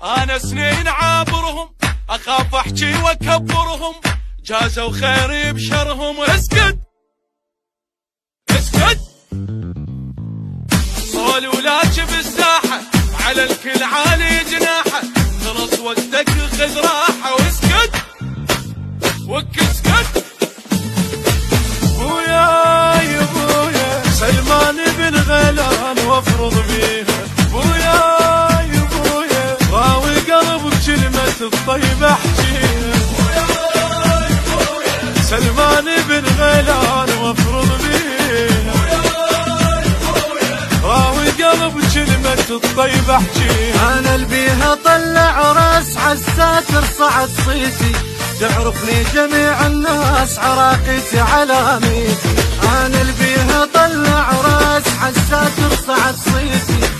انا سنين عابرهم، اخاف احكي واكبرهم، جازوا خيري بشرهم. اسكت اسكت، صول ولاك بالساحة، على الكل عالي جناحه، خلص وقتك خذ راحة. واسكت اسكت. بوياي بويا سلمان بن غيلان وافرض بيها، بوياي بويا راوي قلب بكلمة الطيب احجيها، بوياي بويا سلمان بن غيلان وافرض بيها، بوياي بويا راوي قلب بكلمة الطيب احجيها. انا البيها طلع راس عالساتر صعد صيتي، تعرفني جميع الناس عراقتي علاميتي. انا البيها طلع راس عالساتر صعد صيتي،